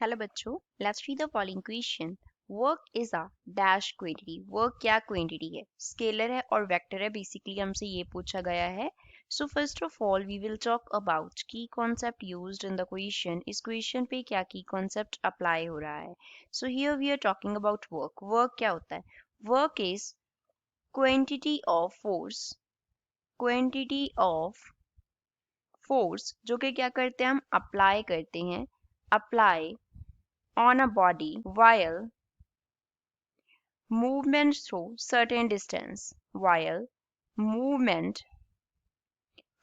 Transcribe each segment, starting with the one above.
Hello बच्चों, let's read the following question. Work is a dash quantity. Work क्या quantity है? Scalar है और वेक्टर है। बेसिकली हमसे ये पूछा गया है। So first of all we will talk about key concept used in the question. इस क्वेश्चन पे क्या की कॉन्सेप्ट अप्लाई हो रहा है? So here we are talking about work. Work क्या होता है? Work is quantity of force. Quantity of force जो कि क्या करते हैं, हम अप्लाई करते हैं। Apply on a body while movement through certain distance, while movement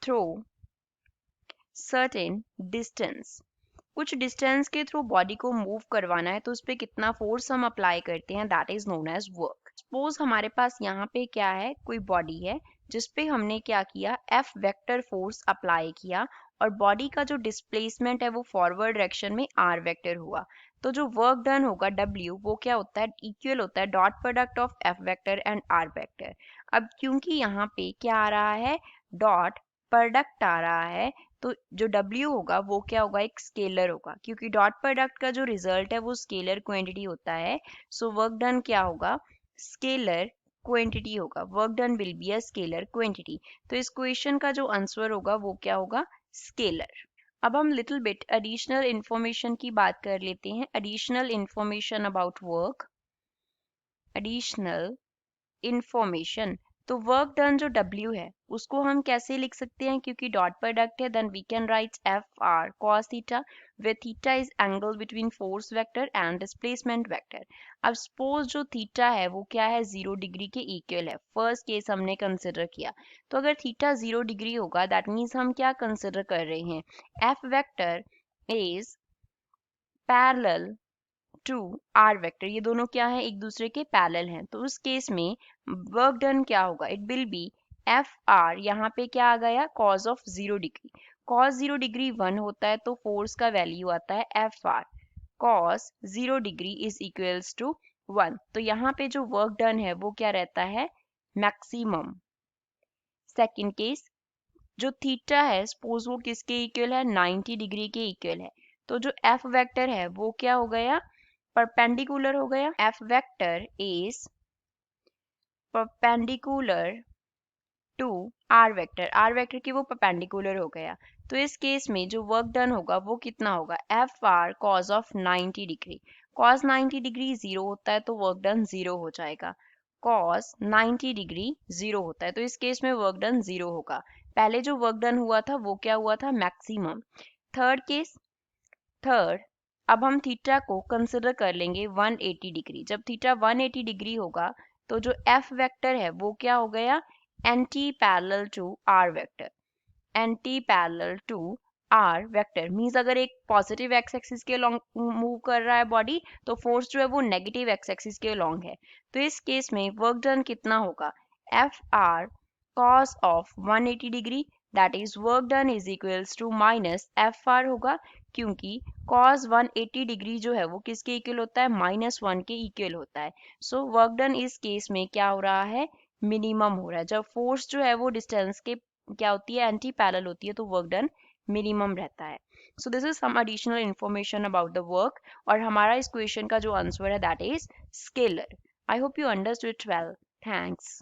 through certain distance। कुछ डिस्टेंस के थ्रू बॉडी को मूव करवाना है तो उस पर कितना फोर्स हम अप्लाई करते हैं, that is known as work. Suppose हमारे पास यहाँ पे क्या है, कोई बॉडी है जिसपे हमने क्या किया, एफ वेक्टर फोर्स अप्लाई किया और बॉडी का जो डिस्प्लेसमेंट है वो फॉरवर्ड डायरेक्शन में आर वेक्टर हुआ। तो जो वर्क डन होगा डब्ल्यू वो क्या होता है, इक्वल होता है dot product of F vector and R vector. अब क्योंकि यहाँ पे क्या आ रहा है, डॉट प्रोडक्ट आ रहा है, तो जो W होगा वो क्या होगा, एक स्केलर होगा। क्योंकि डॉट प्रोडक्ट का जो रिजल्ट है वो स्केलर क्वांटिटी होता है। सो वर्क डन क्या होगा, स्केलर क्वांटिटी होगा। Work done will be a scalar quantity. तो इस क्वेश्चन का जो आंसर होगा वो क्या होगा, स्केलर। अब हम लिटिल बिट एडिशनल इंफॉर्मेशन की बात कर लेते हैं। Additional information about work. Additional information. तो वर्क डन जो W है उसको हम कैसे लिख सकते हैं, क्योंकि डॉट प्रोडक्ट है, then we can write F R cos theta, where theta is angle between force vector and displacement vector. अब सपोज जो थीटा है वो क्या है, 0 डिग्री के इक्वल है। फर्स्ट केस हमने कंसिडर किया। तो अगर थीटा 0 डिग्री होगा दैट मीन्स हम क्या कंसिडर कर रहे हैं, F vector is parallel to R vector. ये दोनों क्या है, एक दूसरे के पैरेलल हैं। तो उस केस में वर्क डन क्या होगा, it will be F R, यहाँ पे क्या आ गया, cos of 0 degree. Cos 0 degree 1 होता है तो फोर्स का वैल्यू आता है F R. Cos 0 degree is equals to 1। तो यहाँ पे जो वर्क डन है वो क्या रहता है, मैक्सिमम। सेकेंड केस, जो थीटा है सपोज वो किसके इक्वल है, 90 डिग्री के इक्वल है। तो जो एफ वेक्टर है वो क्या हो गया, परपेंडिकुलर हो गया। F vector is perpendicular to R vector. R vector की वो परपेंडिकुलर हो गया। तो इस केस में जो वर्क डन होगा वो कितना होगा, F are cause of 90 degree. Cos 90 degree 0 होता है तो वर्क डन 0 हो जाएगा। कॉस 90 डिग्री 0 होता है तो इस केस में वर्क डन 0 होगा। पहले जो वर्क डन हुआ था वो क्या हुआ था, मैक्सिमम। थर्ड केस, थर्ड, अब हम थीटा को कंसिडर कर लेंगे 180 डिग्री। जब थीटा 180 डिग्री होगा तो जो एफ वेक्टर है वो क्या हो गया, anti parallel to R vector. Anti parallel to R vector means अगर एक पॉजिटिव एक्स एक्सिस के लॉन्ग मूव कर रहा है बॉडी तो फोर्स जो है वो नेगेटिव एक्स एक्सिस के लॉन्ग है। तो इस केस में वर्क डन कितना होगा, F R cos of 180 degree, that is work done is equals to minus F R होगा। क्योंकि cos 180 डिग्री जो है वो किसके इक्वल होता है, -1 के इक्वल होता है। सो वर्क डन इस केस में क्या हो रहा है, मिनिमम हो रहा है। जब फोर्स जो है वो डिस्टेंस के क्या होती है, एंटी पैरेलल होती है तो वर्क डन मिनिमम रहता है। So this is some additional information about the work. और हमारा इस क्वेश्चन का जो आंसर है that is scalar. I hope you understood it well. Thanks.